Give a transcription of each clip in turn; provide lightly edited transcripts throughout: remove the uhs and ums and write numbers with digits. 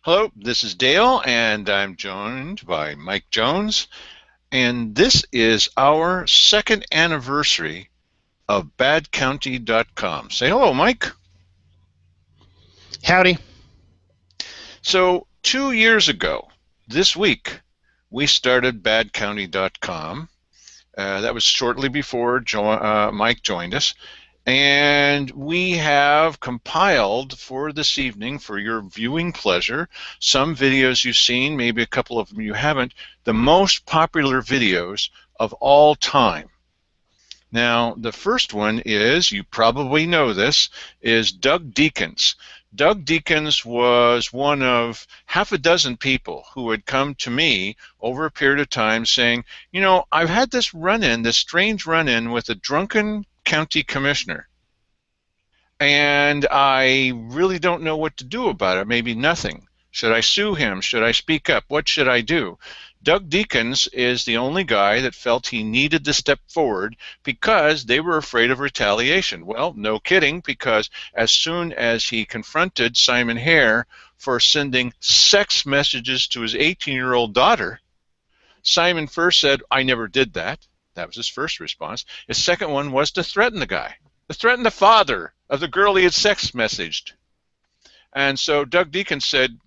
Hello, this is Dale, and I'm joined by Mike Jones, and this is our second anniversary of BadCounty.com. Say hello, Mike. Howdy. So 2 years ago, this week, we started BadCounty.com. That was shortly before Mike joined us. And we have compiled for this evening, for your viewing pleasure, some videos you've seen, maybe a couple of them you haven't, the most popular videos of all time. Now, the first one is, you probably know this, is Doug Deakins. Doug Deakins was one of half a dozen people who had come to me over a period of time saying, you know, I've had this run-in, this strange run-in with a drunken county commissioner, and I really don't know what to do about it. Maybe nothing. Should I sue him? Should I speak up? What should I do? Doug Deakins is the only guy that felt he needed to step forward because they were afraid of retaliation. Well, no kidding, because as soon as he confronted Simon Hare for sending sex messages to his 18-year-old daughter, Simon first said, I never did that. That was his first response. His second one was to threaten the guy, to threaten the father of the girl he had sex messaged. And so Doug Deakins said,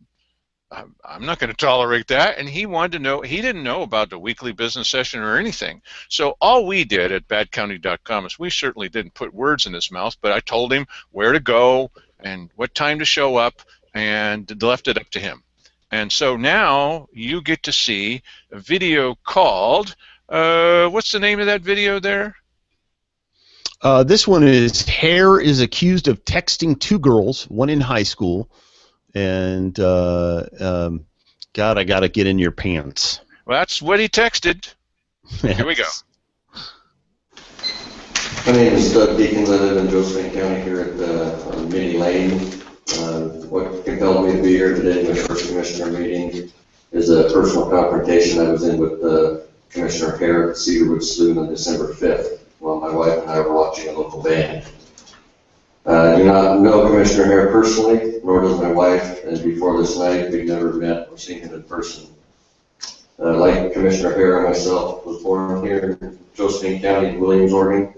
I'm not going to tolerate that. And he wanted to know, he didn't know about the weekly business session or anything. So all we did at BadCounty.com is we certainly didn't put words in his mouth, but I told him where to go and what time to show up and left it up to him. And so now you get to see a video called, what's the name of that video there? This one is Hare is accused of texting two girls, one in high school, and God, I gotta get in your pants. Well, that's what he texted. Here we go. My name is Doug Deakins. I live in Josephine County here at Minnie Lane. What compelled me to be here today in my first commissioner meeting is a personal confrontation I was in with Commissioner Hare at Cedarwood Saloon on December 5th while my wife and I were watching a local band. I do not know Commissioner Hare personally, nor does my wife, and before this night we've never met or seen him in person. Like Commissioner Hare and myself, was born here in Josephine County, Williams, Oregon.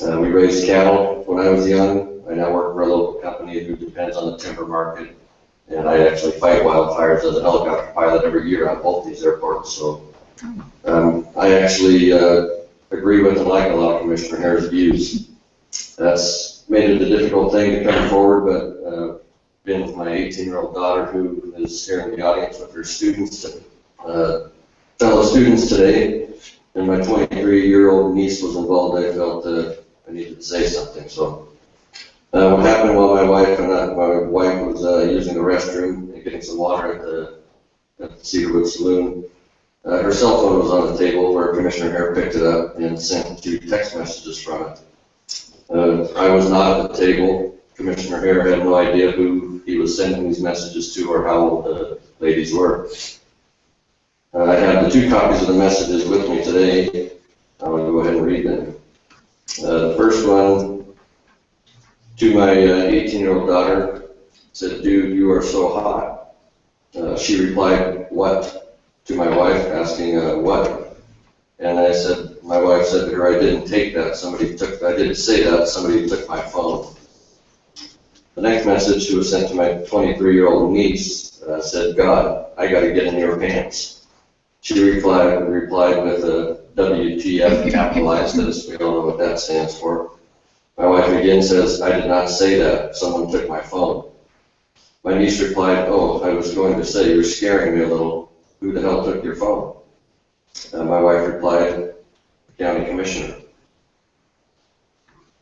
We raised cattle when I was young. I now work for a local company who depends on the timber market, and I actually fight wildfires as a helicopter pilot every year on both these airports. So I actually agree with and like a lot of Commissioner Hare's views. That's made it a difficult thing to come forward, but been with my 18-year-old daughter who is here in the audience with her students, fellow students today, and my 23-year-old niece was involved. I felt I needed to say something. So what happened while my wife was using the restroom and getting some water at the Cedarwood Saloon, her cell phone was on the table where Commissioner Hare picked it up and sent 2 text messages from it. I was not at the table. Commissioner Hare had no idea who he was sending these messages to or how old the ladies were. I have the 2 copies of the messages with me today. I'm going to go ahead and read them. The first one to my 18-year-old daughter said, "Dude, you are so hot." She replied, "What?" to my wife, asking what. And my wife said to her, "I didn't take that. I didn't say that. Somebody took my phone." The next message, was sent to my 23-year-old niece, said, "God, I got to get in your pants." She replied with a WTF capitalized, as we all know what that stands for. My wife again says, "I did not say that. Someone took my phone." My niece replied, "Oh, I was going to say, you're scaring me a little. Who the hell took your phone?" My wife replied, "The county commissioner."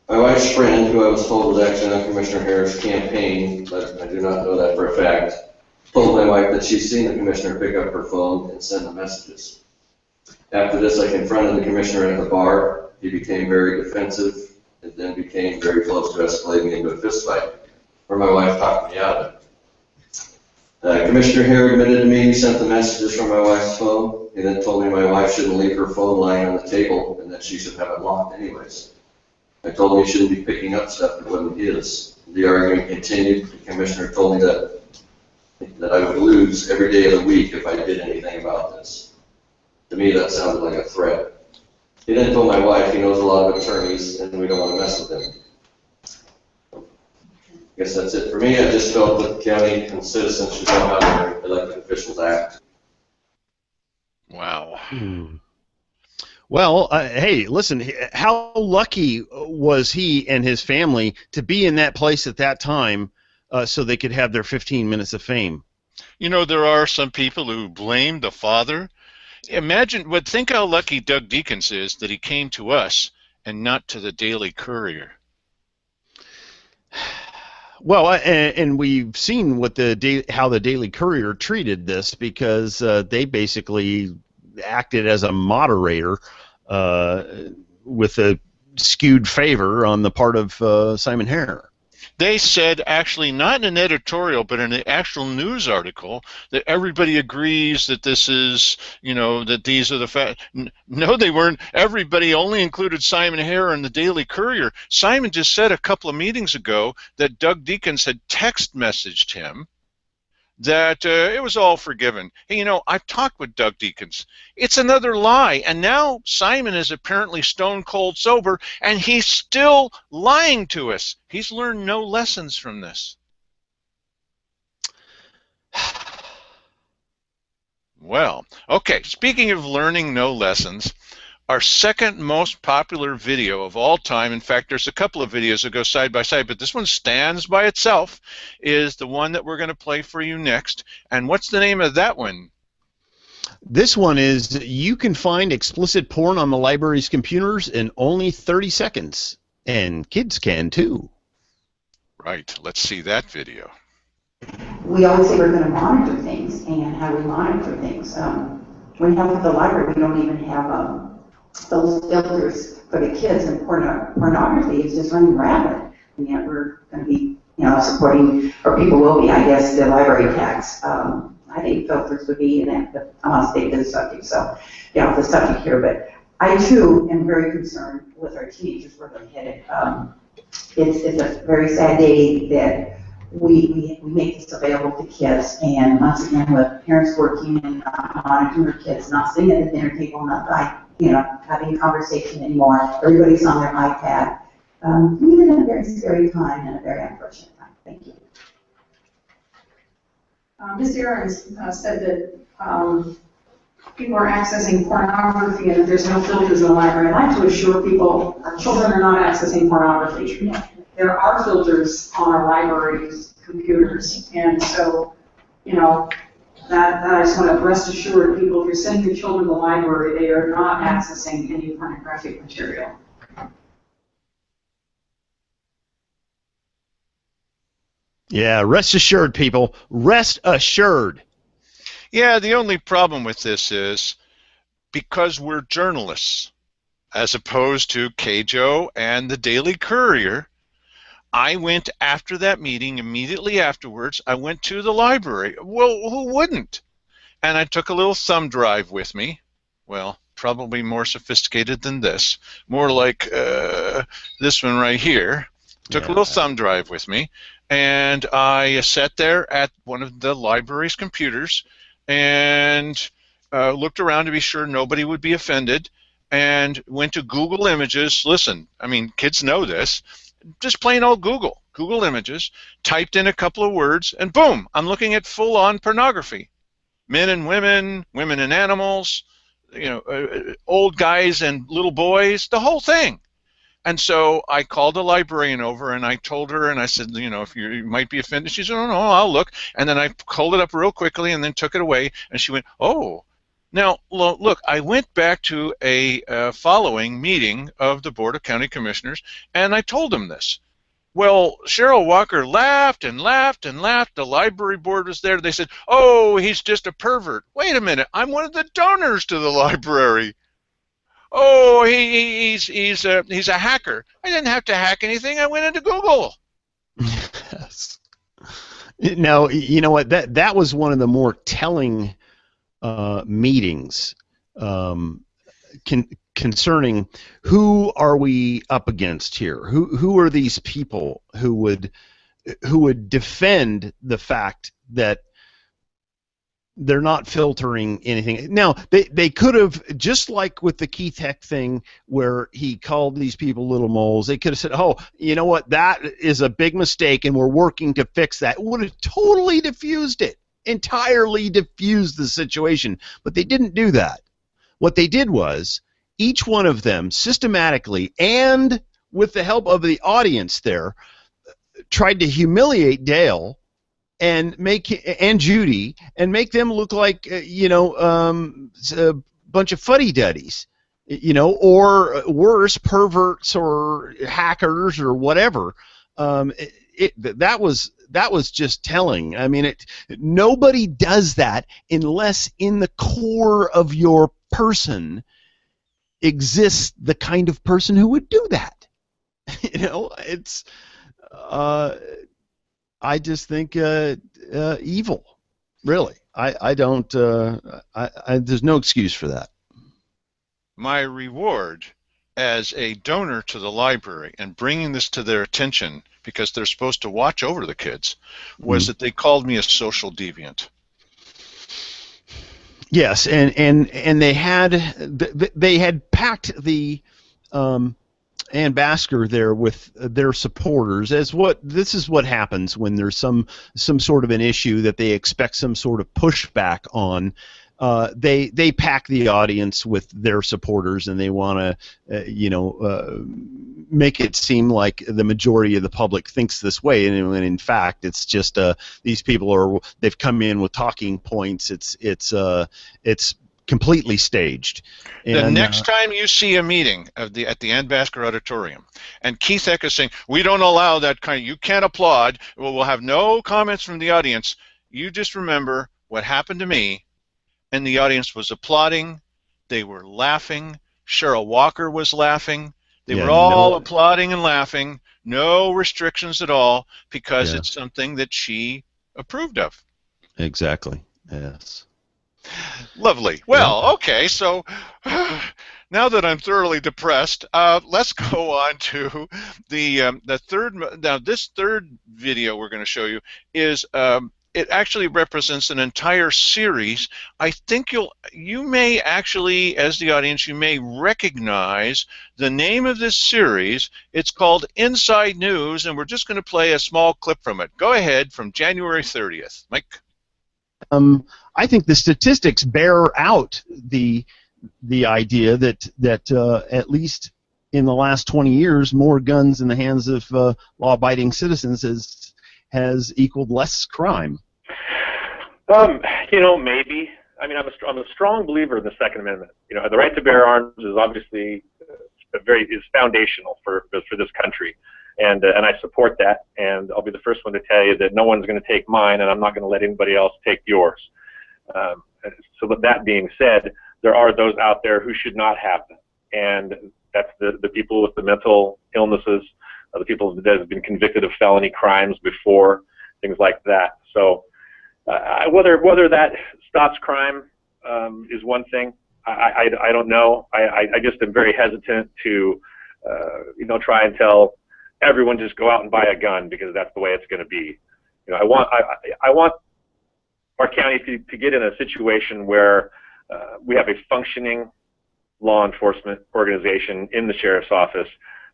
My wife's friend, who I was told was actually on Commissioner Hare's campaign, but I do not know that for a fact, told my wife that she's seen the commissioner pick up her phone and send the messages. After this, I confronted the commissioner at the bar. He became very defensive and then became very close to escalating into a fist fight, where my wife talked me out of it. Commissioner Hare admitted to me he sent the messages from my wife's phone. He then told me my wife shouldn't leave her phone lying on the table and that she should have it locked anyways. I told him he shouldn't be picking up stuff that wasn't his. The argument continued. The commissioner told me that that I would lose every day of the week if I did anything about this. To me, that sounded like a threat. He then told my wife he knows a lot of attorneys and we don't want to mess with him. I guess that's it for me. I just felt that the county and citizens should know how their elected officials act. Wow. Well, hey, listen, how lucky was he and his family to be in that place at that time so they could have their 15 minutes of fame? You know, there are some people who blame the father. Imagine, but think how lucky Doug Deakins is that he came to us and not to the Daily Courier. Well, and we've seen what how the Daily Courier treated this, because they basically acted as a moderator with a skewed favor on the part of Simon Hare. They said, actually, not in an editorial, but in an actual news article, that everybody agrees that this is, you know, that these are the facts. No, they weren't. Everybody only included Simon Hare in the Daily Courier. Simon just said a couple of meetings ago that Doug Deakins had text messaged him that it was all forgiven. Hey, you know, I've talked with Doug Deakins. It's another lie. And now Simon is apparently stone cold sober, and he's still lying to us. He's learned no lessons from this. Well, okay, speaking of learning no lessons, our second most popular video of all time, in fact, there's a couple of videos that go side by side, but this one stands by itself, is the one that we're going to play for you next. And what's the name of that one? This one is, you can find explicit porn on the library's computers in only 30 seconds. And kids can too. Right, let's see that video. We always say we're going to monitor things, and how we monitor things. When we have at the library, we don't even have those filters for the kids, and pornography is just running rampant. And yet we're going to be, supporting, or people will be, I guess, the library tax. I think filters would be in that, but I want to stay to the subject, so get off the subject here. But I too am very concerned with our teenagers where they're headed. It's a very sad day that we make this available to kids, and once again, with parents working and monitoring their kids, not sitting at the dinner table, not having a conversation anymore. Everybody's on their iPad. We live in a very scary time and a very unfortunate time. Thank you. Ms. Aarons said that people are accessing pornography and that there's no filters in the library. I'd like to assure people our children are not accessing pornography. There are filters on our library's computers, and so, that I just want to rest assured people, if you're sending your children to the library, they are not accessing any pornographic material. Yeah, rest assured, people. Rest assured. Yeah, the only problem with this is because we're journalists, as opposed to KJO and the Daily Courier, I went after that meeting, immediately afterwards, I went to the library. Well, who wouldn't? And I took a little thumb drive with me. Well, probably more sophisticated than this. More like this one right here. Took a little thumb drive with me. And I sat there at one of the library's computers and looked around to be sure nobody would be offended, and went to Google Images. Listen, I mean, kids know this. Just plain old Google Images, typed in a couple of words, and boom, I'm looking at full-on pornography. Men and women, women and animals, old guys and little boys, the whole thing. And so I called the librarian over, and I told her, and I said, if you might be offended. She said, oh, no, I'll look. And then I pulled it up real quickly and then took it away, and she went, oh. Now, look, I went back to a following meeting of the Board of County Commissioners, and I told them this. Well, Cheryl Walker laughed and laughed and laughed. The library board was there. They said, oh, he's just a pervert. Wait a minute. I'm one of the donors to the library. Oh, he's a hacker. I didn't have to hack anything. I went into Google. Yes. Now, you know what? That was one of the more telling meetings concerning who are we up against here? Who are these people who would defend the fact that they're not filtering anything. Now, they could have, just like with the Keith Heck thing where he called these people little moles, they could have said, oh, you know what, that is a big mistake and we're working to fix that. It would have totally diffused it, entirely diffused the situation. But they didn't do that. What they did was, each one of them systematically and with the help of the audience there, tried to humiliate Dale and Judy and make them look like a bunch of fuddy-duddies, or worse, perverts or hackers or whatever. That was just telling. I mean, nobody does that unless in the core of your person exists the kind of person who would do that. It's. I just think evil. Really, I don't. There's no excuse for that. My reward as a donor to the library and bringing this to their attention, because they're supposed to watch over the kids, was that they called me a social deviant. Yes, and they had packed the Ann Basker there with their supporters. This is what happens when there's some sort of an issue that they expect some sort of pushback on. They pack the audience with their supporters, and they want to make it seem like the majority of the public thinks this way, and in fact it's just these people they've come in with talking points. It's completely staged. The next time you see a meeting at the Ann Basker Auditorium, and Keith Heck is saying, we don't allow that kind, you can't applaud, we'll have no comments from the audience, you just remember what happened to me, and the audience was applauding, they were laughing, Cheryl Walker was laughing, they were all applauding and laughing, no restrictions at all, because it's something that she approved of. Exactly, yes. Lovely. Well, okay, so now that I'm thoroughly depressed, let's go on to the third. Now, this third video we're going to show you is it actually represents an entire series. I think you may actually, as the audience, you may recognize the name of this series. It's called Inside News, and we're just going to play a small clip from it. Go ahead, from January 30th. Mike? I think the statistics bear out the idea that at least in the last 20 years, more guns in the hands of law-abiding citizens has equaled less crime. Maybe. I mean, I'm a strong believer in the Second Amendment. The right to bear arms is obviously is foundational for this country. And I support that, and I'll be the first one to tell you that no one's going to take mine, and I'm not going to let anybody else take yours. So with that being said, there are those out there who should not have them, and that's the people with the mental illnesses, the people that have been convicted of felony crimes before, things like that. So whether that stops crime is one thing. I don't know. I just am very hesitant to try and tell everyone just go out and buy a gun because that's the way it's going to be. I want our county to get in a situation where we have a functioning law enforcement organization in the sheriff's office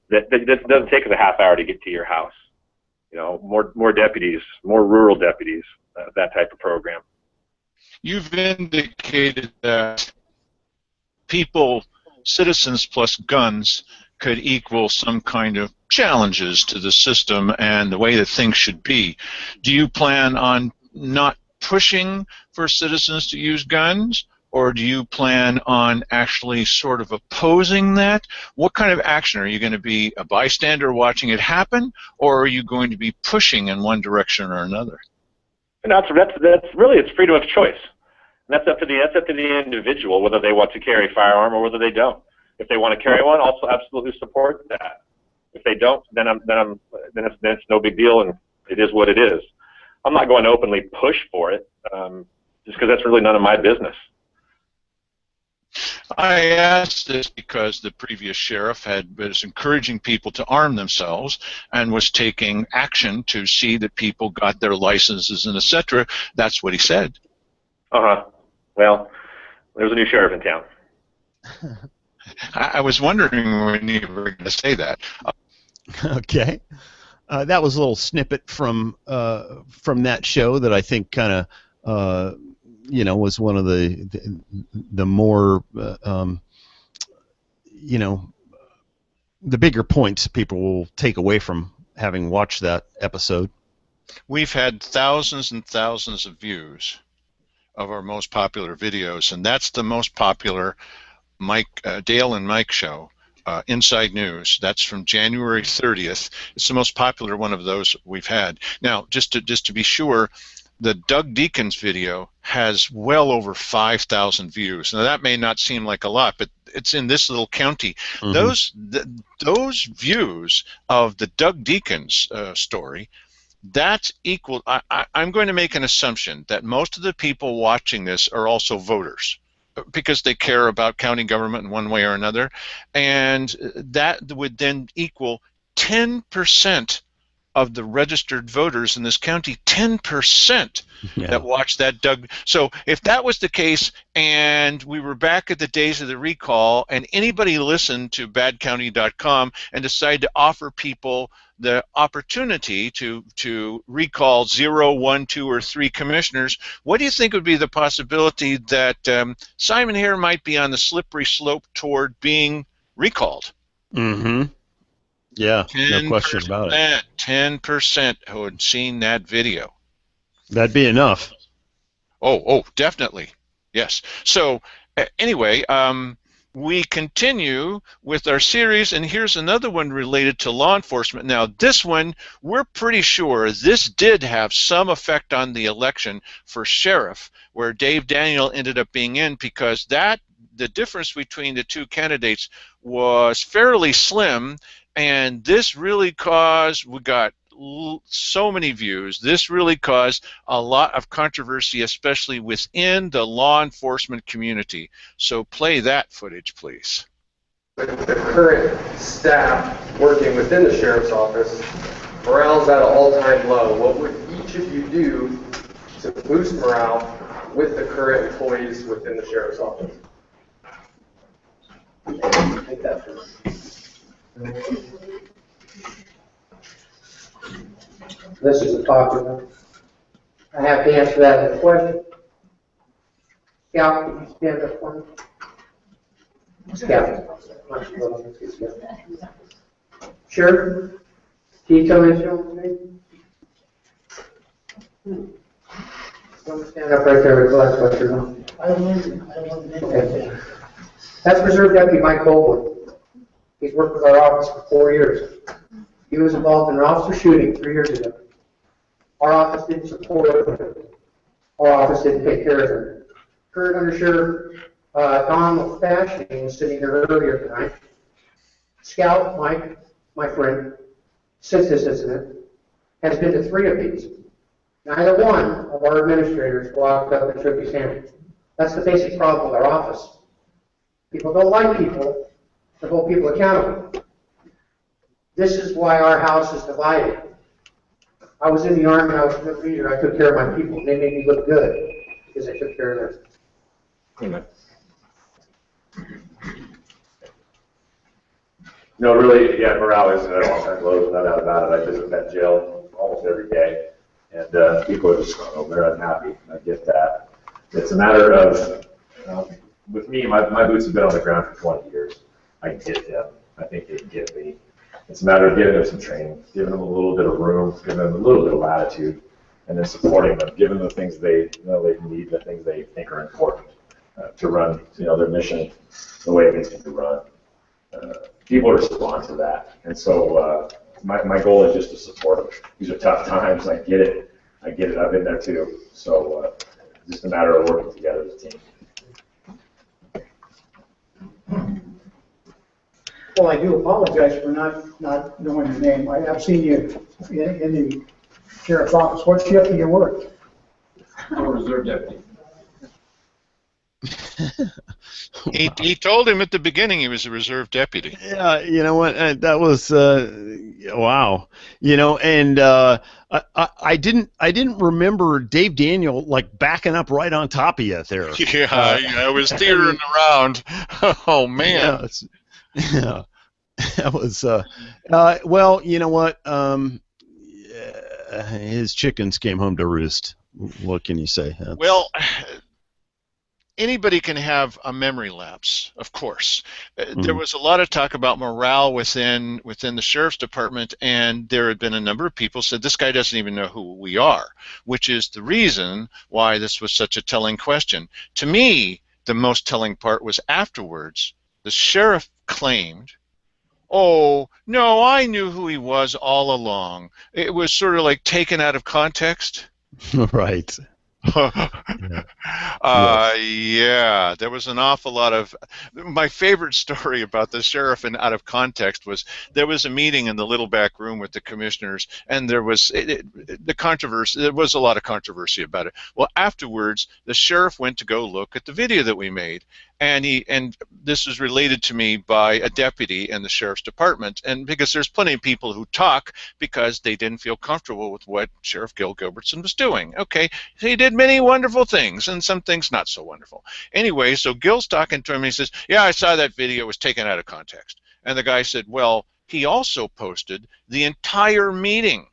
that doesn't take us a half hour to get to your house. More deputies, more rural deputies, that type of program. You've indicated that citizens plus guns could equal some kind of challenges to the system and the way that things should be. Do you plan on not pushing for citizens to use guns, or do you plan on actually sort of opposing that? What kind of action? Are you going to be a bystander watching it happen, or are you going to be pushing in one direction or another? And that's really, it's freedom of choice. And that's up to the individual whether they want to carry a firearm or whether they don't. If they want to carry one, also absolutely support that. If they don't, then it's no big deal, and it is what it is. I'm not going to openly push for it, just because that's really none of my business. I asked this because the previous sheriff was encouraging people to arm themselves and was taking action to see that people got their licenses and etc. That's what he said. Well, there's a new sheriff in town. I was wondering when you were going to say that. Okay. That was a little snippet from that show that I think kind of was one of the more the bigger points people will take away from having watched that episode. We've had thousands and thousands of views of our most popular videos, and that's the most popular Dale and Mike show, Inside News. That's from January 30th. It's the most popular one of those we've had. Now, just to be sure, the Doug Deacons video has well over 5,000 views. Now, that may not seem like a lot, but it's in this little county. Mm-hmm. Those views of the Doug Deacons story, that's equal. I'm going to make an assumption that most of the people watching this are also voters, because they care about county government in one way or another, and that would then equal 10% of the registered voters in this county, 10% that watched that Doug. So if that was the case, and we were back at the days of the recall, and anybody listened to BadCounty.com and decided to offer people the opportunity to recall 0, 1, 2, or 3 commissioners, what do you think would be the possibility that Simon Hare might be on the slippery slope toward being recalled? Mm-hmm. Yeah, no question about it. 10% who had seen that video. That'd be enough. Oh, definitely. Yes. So, anyway, we continue with our series, and here's another one related to law enforcement. Now, this one, we're pretty sure this did have some effect on the election for sheriff, where Dave Daniel ended up being in, because the difference between the two candidates was fairly slim, and this really caused, we got so many views, this really caused a lot of controversy, especially within the law enforcement community. So play that footage, please. With the current staff working within the sheriff's office, morale's at an all-time low. What would each of you do to boost morale with the current employees within the sheriff's office? Take that first. This is a popular. I have to answer that in a question. Scout, can you stand up for me? Scout. Sure. Can you tell me your name? Don't stand up right there with the last question. I don't know. Okay. That's Reserve Deputy Mike Baldwin. He's worked with our office for 4 years. He was involved in an officer shooting 3 years ago. Our office didn't support him. Our office didn't take care of him. Current Under Sheriff Don Fashioning was sitting there earlier tonight. Scout Mike, my friend, since this incident, has been to 3 of these. Neither one of our administrators walked up and shook his hand. That's the basic problem with our office. People don't like people to hold people accountable. This is why our house is divided. I was in the Army, I was a good leader, I took care of my people. They made me look good because I took care of them. Amen. No, really, yeah, morale is at all-time lows, no doubt about it. I visit that jail almost every day, and people are just they're unhappy. I get that. It's a matter of, with me, my boots have been on the ground for 20 years. I get them. I think they get me. It's a matter of giving them some training, giving them a little bit of room, giving them a little bit of latitude, and then supporting them, giving them the things they need, the things they think are important to run, their mission the way it needs to be run. People respond to that, and so my goal is just to support them. These are tough times. I get it. I've been there too. So it's just a matter of working together as a team. Well, I do apologize for not knowing your name. I've seen you in the sheriff's office. What's shift do you work? I'm a reserve deputy. He told him at the beginning he was a reserve deputy. Yeah, you know what? That was wow. You know, and I didn't remember Dave Daniel like backing up right on top of you there. Yeah, I was teetering around. Oh man. Yeah, that was well, you know what? His chickens came home to roost. What can you say? Well, anybody can have a memory lapse, of course. There was a lot of talk about morale within the sheriff's department, and there had been a number of people said this guy doesn't even know who we are, which is the reason why this was such a telling question. To me, the most telling part was afterwards. The sheriff claimed, "Oh, no, I knew who he was all along." It was sort of like taken out of context. Right. Yeah, there was an awful lot of. My favorite story about the sheriff and out of context was there was a meeting in the little back room with the commissioners, and there was the controversy. There was a lot of controversy about it. Well, afterwards, the sheriff went to go look at the video that we made, and this was related to me by a deputy in the sheriff's department, and because there's plenty of people who talk because they didn't feel comfortable with what Sheriff Gilbertson was doing. Okay, he did many wonderful things and some things not so wonderful. Anyway, so Gil's talking to him, and he says, "Yeah, I saw that video. It was taken out of context." And the guy said, "Well, he also posted the entire meeting,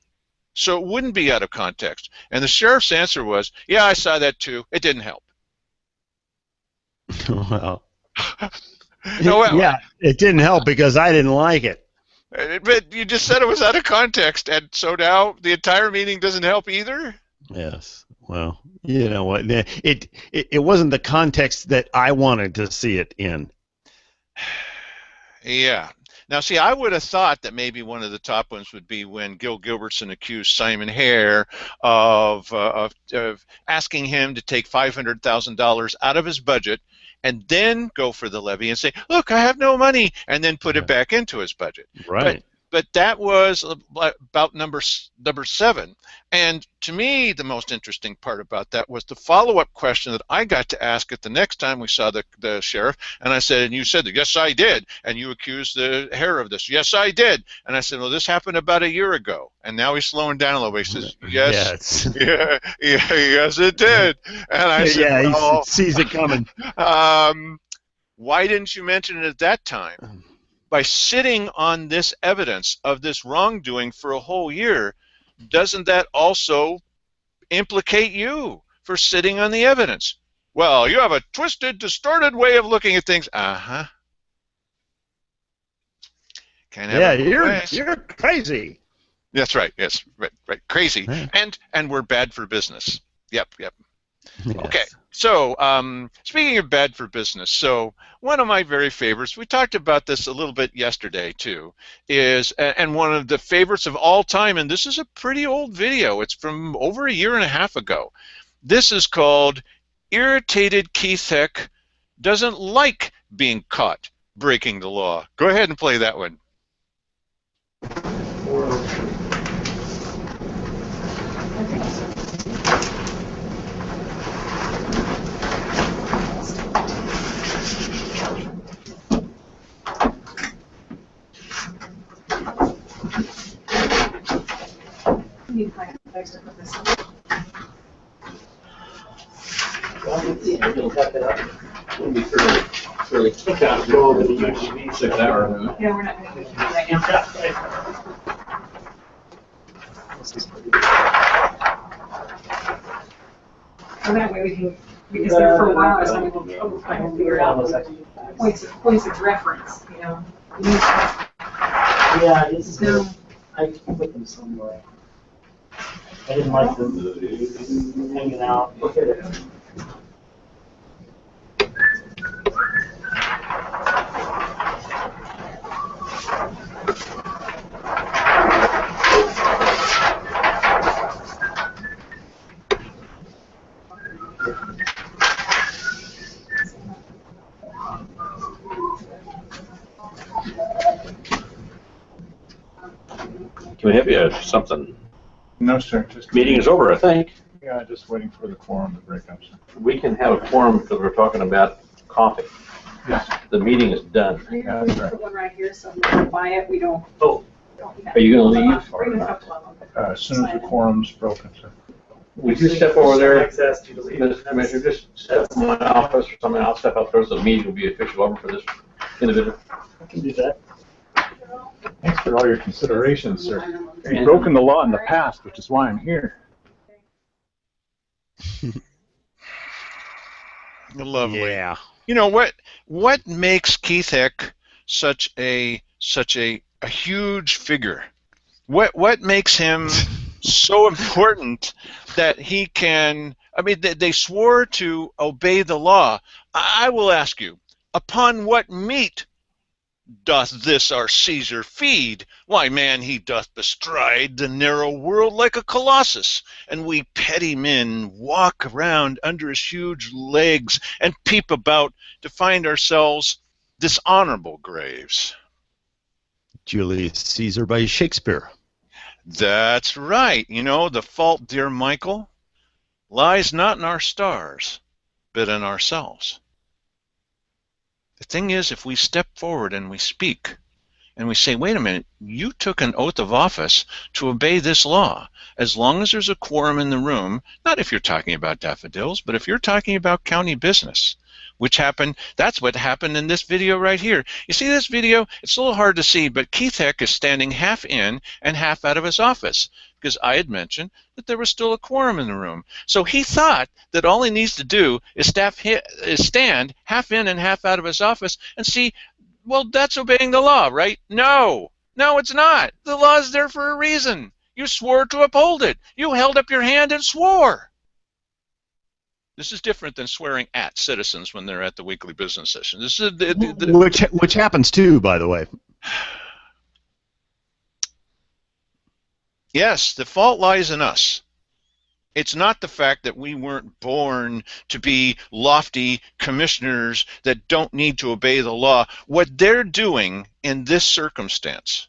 so it wouldn't be out of context." And the sheriff's answer was, "Yeah, I saw that too. It didn't help." Well, No, yeah, it didn't help because I didn't like it. But you just said it was out of context, and so now the entire meeting doesn't help either? Yes. Well, you know what? It wasn't the context that I wanted to see it in. Yeah. Now, see, I would have thought that maybe one of the top ones would be when Gil Gilbertson accused Simon Hare of asking him to take $500,000 out of his budget and then go for the levy and say, "Look, I have no money," and then put it back into his budget. Right. But that was about number 7. And to me, the most interesting part about that was the follow-up question that I got to ask it the next time we saw the sheriff. And I said, and you said, "Yes, I did." And you accused the Hare of this. "Yes, I did." And I said, "Well, this happened about a year ago." And now he's slowing down a little bit. He says, "Yes, yes, it did." And I said, "Yeah, "Well, he sees it coming." Why didn't you mention it at that time?" By sitting on this evidence of this wrongdoing for a whole year, doesn't that also implicate you for sitting on the evidence? "Well, you have a twisted, distorted way of looking at things." Uh-huh. Can't have you're crazy. That's right. Yes, right. Crazy. Yeah. And we're bad for business. Yep. Yes. Okay. So, speaking of bad for business, so one of my very favorites, we talked about this a little bit yesterday too, is, and one of the favorites of all time, and this is a pretty old video. It's from over a year and a half ago. This is called "Irritated Keith Heck Doesn't Like Being Caught Breaking the Law." Go ahead and play that one. Yeah, we're not going to do that right now. So that way we can, because there for a while I was trying to figure out points of reference, you know. Yeah, it's no. I put them somewhere. I didn't like them hanging out. Look at it. Can we have you something? No, sir. Just Meeting is over, I think. Yeah, just waiting for the quorum to break up. We can have a quorum because we're talking about coffee. Yes. The meeting is done. We put one right here, so we can buy it. We don't. Oh, don't are you going to leave? Bring a couple of them. As soon as the quorum's broken, sir. Would you step over there, Access to the lead. Mr. Commissioner, just step in my office or something, I'll step up there so the meeting will be official over for this individual. I can do that. Thanks for all your consideration, sir. You've broken the law in the past, which is why I'm here. Lovely. Yeah. You know what makes Keith Heck such a huge figure? What makes him so important that he can? I mean, they swore to obey the law. I will ask you, upon what meat doth this our Caesar feed? Why, man, he doth bestride the narrow world like a colossus, and we petty men walk around under his huge legs and peep about to find ourselves dishonorable graves. Julius Caesar by Shakespeare. That's right. You know, the fault, dear Michael, lies not in our stars, but in ourselves. The thing is, if we step forward and we speak, and we say, wait a minute, you took an oath of office to obey this law, as long as there's a quorum in the room, not if you're talking about daffodils, but if you're talking about county business, which happened, that's what happened in this video right here. You see this video? It's a little hard to see, but Keith Heck is standing half in and half out of his office, because I had mentioned that there was still a quorum in the room. So he thought that all he needs to do is stand half in and half out of his office and see, well, that's obeying the law, right? No, it's not. The law is there for a reason. You swore to uphold it. You held up your hand and swore. This is different than swearing at citizens when they're at the weekly business session. This is which happens too, by the way. Yes, the fault lies in us. It's not the fact that we weren't born to be lofty commissioners that don't need to obey the law. What they're doing in this circumstance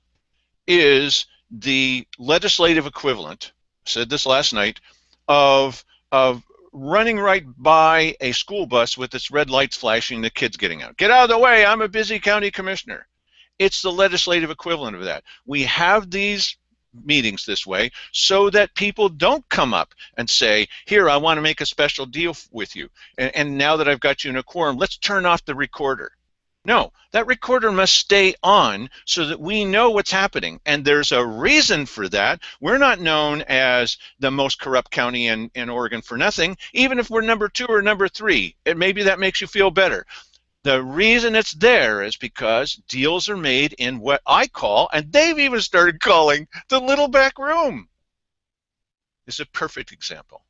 is the legislative equivalent, I said this last night, of running right by a school bus with its red lights flashing, the kids getting out. Get out of the way, I'm a busy county commissioner. It's the legislative equivalent of that. We have these meetings this way so that people don't come up and say, here, I want to make a special deal with you, and now that I've got you in a quorum, let's turn off the recorder. No, that recorder must stay on so that we know what's happening, and there's a reason for that. We're not known as the most corrupt county in Oregon for nothing, even if we're number 2 or number 3. Maybe that makes you feel better. The reason it's there is because deals are made in what I call, and they've even started calling, the little back room. It's a perfect example.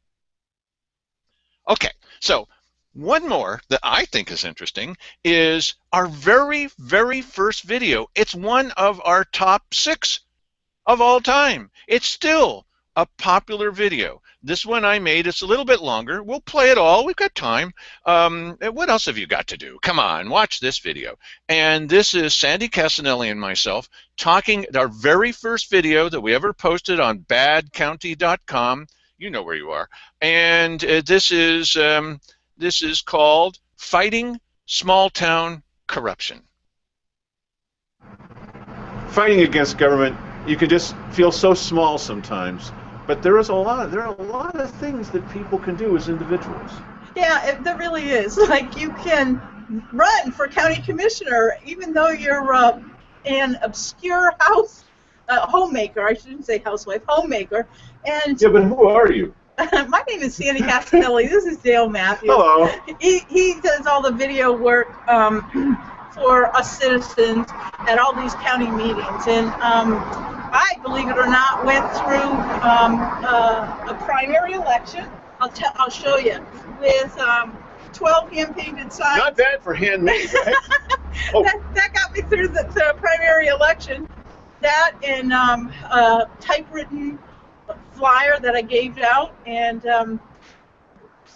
Okay, so one more that I think is interesting is our very, very first video. It's one of our top 6 of all time. It's still a popular video. This one I made, it's a little bit longer. We'll play it all. We've got time. What else have you got to do? Come on, watch this video. And this is Sandy Casanelli and myself talking, our very first video that we ever posted on BadCounty.com. You know where you are. And this is called Fighting Small Town Corruption. Fighting against government, you can just feel so small sometimes. But there are a lot of things that people can do as individuals. Yeah, there really is. Like, you can run for county commissioner, even though you're an obscure homemaker. I shouldn't say housewife, homemaker. And yeah, but who are you? My name is Sandy Casanelli. This is Dale Matthews. Hello. He does all the video work for us citizens at all these county meetings. And I, believe it or not, went through a primary election. I'll show you, with 12 hand-painted signs. Not bad for handmade, right? Oh. That got me through the primary election. That and a typewritten flyer that I gave out, and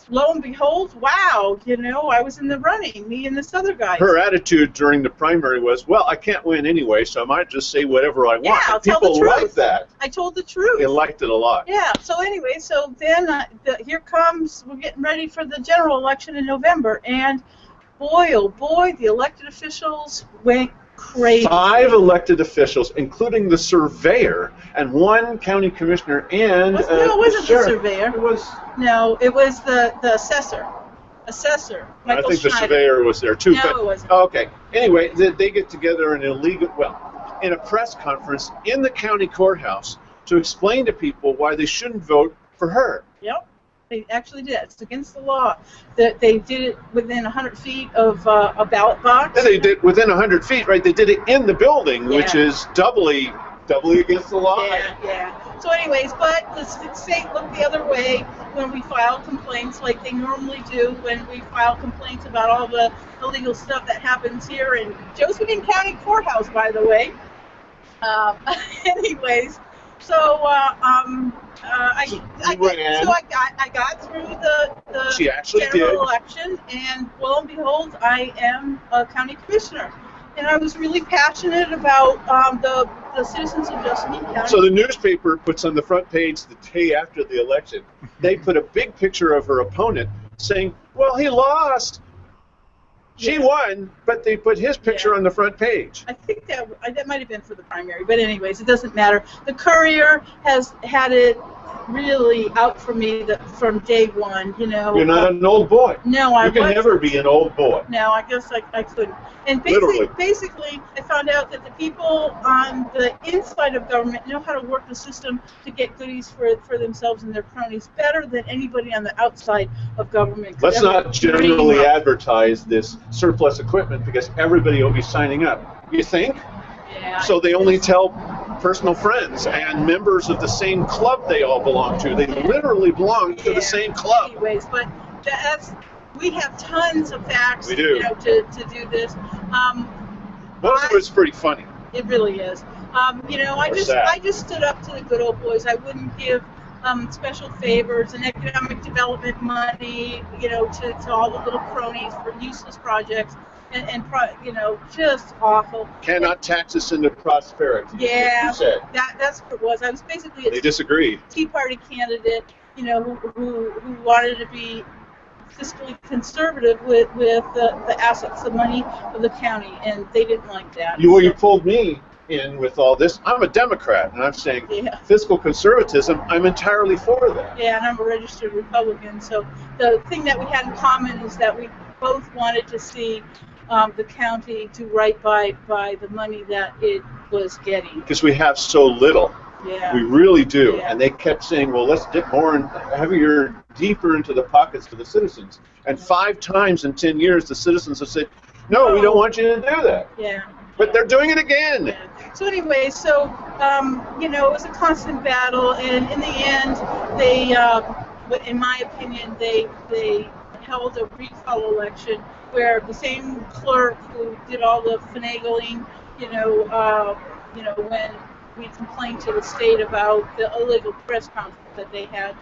lo and behold, wow, I was in the running, me and this other guy. Her attitude during the primary was, well, I can't win anyway, so I might just say whatever I want. Yeah, I'll tell the People truth. like that. I told the truth. They liked it a lot. Yeah, so anyway, then here comes, we're getting ready for the general election in November, and boy, oh boy, the elected officials went crazy. 5 elected officials, including the surveyor and 1 county commissioner and No, it wasn't the surveyor. It was. No, it was the assessor. Michael I think the Schneider. surveyor was there too. No, but, it wasn't. Okay. Anyway, they get together in a press conference in the county courthouse to explain to people why they shouldn't vote for her. Yep, they actually did. It's against the law. That they did it within 100 feet of a ballot box. Yeah, they did within 100 feet, right? They did it in the building, Yeah. which is doubly against the law. Yeah. So anyways, but the state looked the other way when we filed complaints like they normally do when we file complaints about all the illegal stuff that happens here in Josephine County Courthouse, by the way. Anyways, so I got through She the actually general did. election, and lo and behold, I am a county commissioner. And I was really passionate about the citizens of Josephine County. So the newspaper puts on the front page the day after the election, they put a big picture of her opponent saying, well, he lost. She won, but they put his picture on the front page. I think that might have been for the primary, but anyways, it doesn't matter. The Courier has had it really out for me from day one, You're not an old boy. No, I wasn't. You can never be an old boy. No, I guess I couldn't. And Literally. basically, I found out that the people on the inside of government know how to work the system to get goodies for themselves and their cronies better than anybody on the outside of government. Let's not generally advertise this surplus equipment because everybody will be signing up. You think? Yeah. So they only tell personal friends and members of the same club they all belong to. They literally belong to the same club. Anyways, but we have tons of facts, We do. To do this. Most of it's pretty funny. It really is. I just stood up to the good old boys. I wouldn't give special favors and economic development money, to all the little cronies for useless projects and just awful. Cannot tax us into prosperity. Yeah, You said. that's what it was. I was basically They disagreed. Tea Party candidate, who wanted to be fiscally conservative with the assets, the money of the county, and they didn't like that. You pulled me in with all this. I'm a Democrat, and I'm saying fiscal conservatism, I'm entirely for that. Yeah, and I'm a registered Republican, so the thing that we had in common is that we both wanted to see the county do right by the money that it was getting. Because we have so little. Yeah. We really do. Yeah. And they kept saying, well, let's dip more and heavier, deeper into the pockets of the citizens. And 5 times in 10 years, the citizens have said, no, we don't want you to do that. Yeah. But they're doing it again. Yeah. So anyway, it was a constant battle, and in the end, they, in my opinion, they held a recall election where the same clerk who did all the finagling, when we complained to the state about the illegal press conference that they had,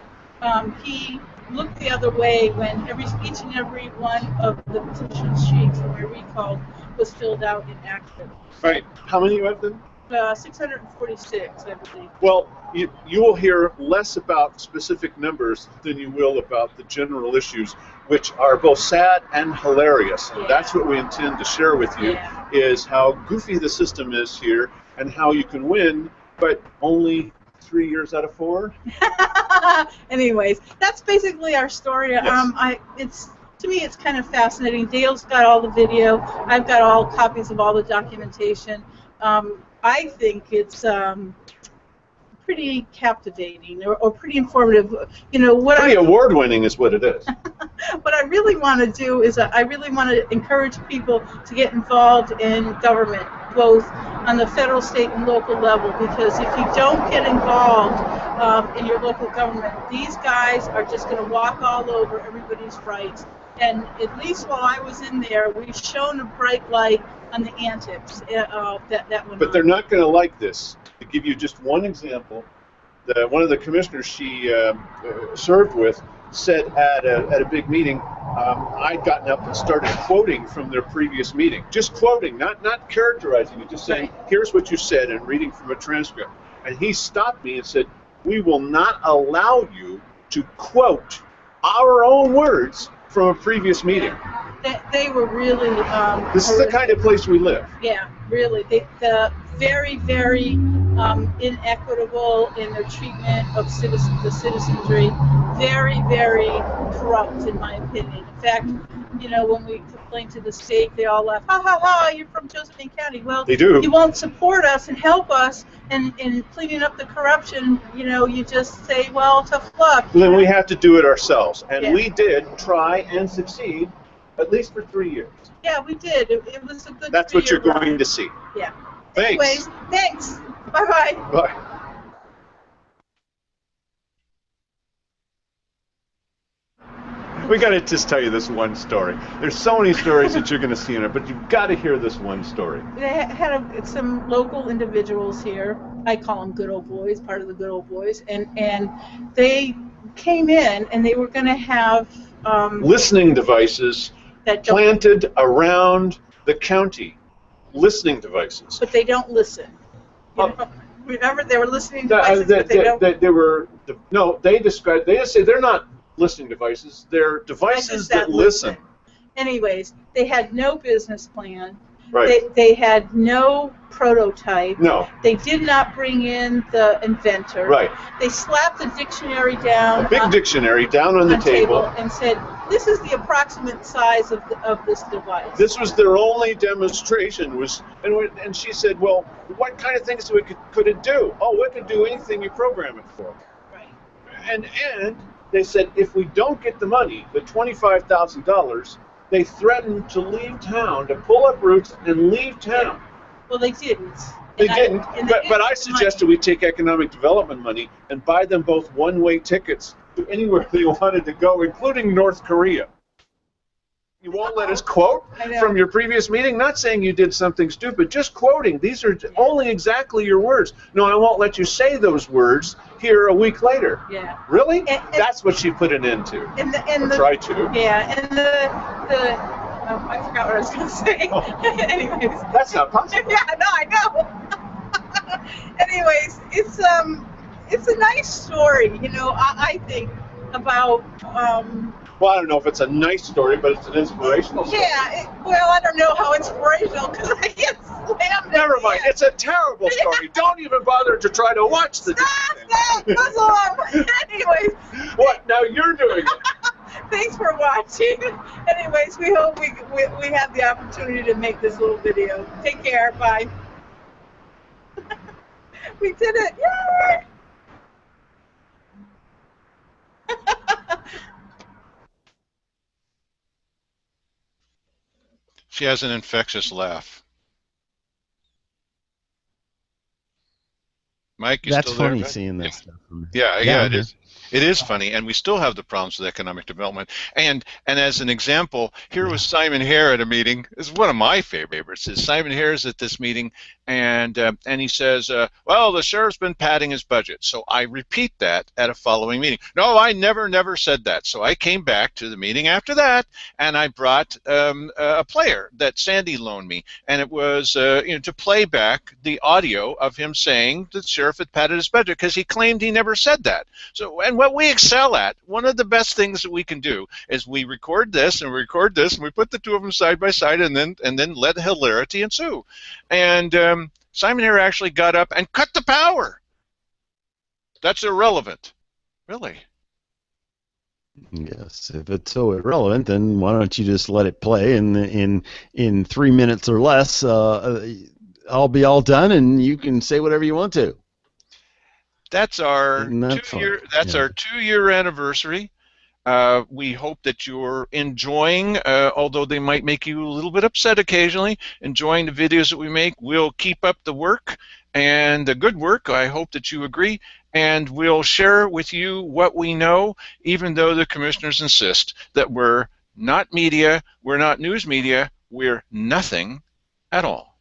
he looked the other way when each and every one of the petition sheets that were recalled was filled out inaccurately. Right. How many of them? 646, I believe. Well, you will hear less about specific numbers than you will about the general issues, which are both sad and hilarious. And that's what we intend to share with you, is how goofy the system is here and how you can win, but only 3 years out of 4. Anyways, that's basically our story. Yes. To me, it's kind of fascinating. Dale's got all the video. I've got all copies of all the documentation. I think it's pretty captivating or pretty informative. Pretty award-winning is what it is. What I really want to do is I really want to encourage people to get involved in government, both on the federal, state, and local level, because if you don't get involved in your local government, these guys are just going to walk all over everybody's rights. And at least while I was in there, we shone a bright light on the antics that went on. But they're not going to like this. To give you just one example, one of the commissioners she served with said at a big meeting, I'd gotten up and started quoting from their previous meeting. Just quoting, not characterizing it, just saying, here's what you said, and reading from a transcript. And he stopped me and said, we will not allow you to quote our own words from a previous meeting. They were really... this is the kind of place we live. Yeah, really. The very, very inequitable in their treatment of the citizenry. Very, very corrupt, in my opinion. In fact, you know, when we complain to the state, they all laugh, ha ha ha, you're from Josephine County. Well, they do. You won't support us and help us in cleaning up the corruption. You know, you just say, well, tough luck. Then we have to do it ourselves. And we did try and succeed, at least for 3 years. Yeah, we did. It was a good That's what you're run. going to see. Yeah. Thanks. Anyways, thanks. Bye-bye. Bye. We got to just tell you this one story. There's so many stories that you're going to see in it, but you've got to hear this one story. They had some local individuals here. I call them good old boys, part of the good old boys, and they came in and they were going to have listening devices planted around the county. Listening devices. But they don't listen. You know? Remember, they were listening devices, but they don't. They just say they're not listening devices. They're devices that listen. Anyways, they had no business plan. Right. They had no prototype. No. They did not bring in the inventor. Right. They slapped the dictionary down. A big dictionary down on the table. And said, this is the approximate size of this device. This was their only demonstration. And she said, well, what kind of things could it do? Oh, it could do anything you program it for. Right. And they said, if we don't get the money, the $25,000, they threatened to leave town, to pull up roots and leave town. Well, they didn't. They didn't, but I suggested we take economic development money and buy them both one-way tickets to anywhere they wanted to go, including North Korea. You won't let us quote from your previous meeting? Not saying you did something stupid, just quoting. These are only exactly your words. No, I won't let you say those words here a week later. Yeah. Really? That's what she put an end to. Try to. Yeah, and I forgot what I was going to say. Oh. Anyways. That's not possible. Yeah, no, I know. Anyways, it's a nice story, you know, I think, about... well, I don't know if it's a nice story, but it's an inspirational story. Yeah, well, I don't know how inspirational, because I get slammed. Never mind, it's a terrible story. Don't even bother to try to watch the Stop! Anyways. What? Now you're doing it. Thanks for watching. Anyways, we hope we have the opportunity to make this little video. Take care. Bye. We did it. Yay! She has an infectious laugh. Mike, you That's still there? funny seeing that stuff. Yeah, it is. It is funny, and we still have the problems with economic development. And as an example, here was Simon Hare at a meeting. It's one of my favorites. Is Simon Hare is at this meeting, and he says, well, the sheriff's been padding his budget. So I repeat that at a following meeting. No, I never said that. So I came back to the meeting after that, and I brought a player that Sandy loaned me, and it was to play back the audio of him saying the sheriff had padded his budget, because he claimed he never said that. So, and what we excel at, one of the best things that we can do is we record this and we put the two of them side by side, and then let hilarity ensue. And Simon Hare actually got up and cut the power. That's irrelevant, really. Yes, if it's so irrelevant, then why don't you just let it play, and in 3 minutes or less, I'll be all done, and you can say whatever you want to. That's our 2-year anniversary. We hope that you're enjoying, although they might make you a little bit upset occasionally, enjoying the videos that we make. We'll keep up the work, and the good work. I hope that you agree, and we'll share with you what we know, even though the commissioners insist that we're not media, we're not news media, we're nothing at all.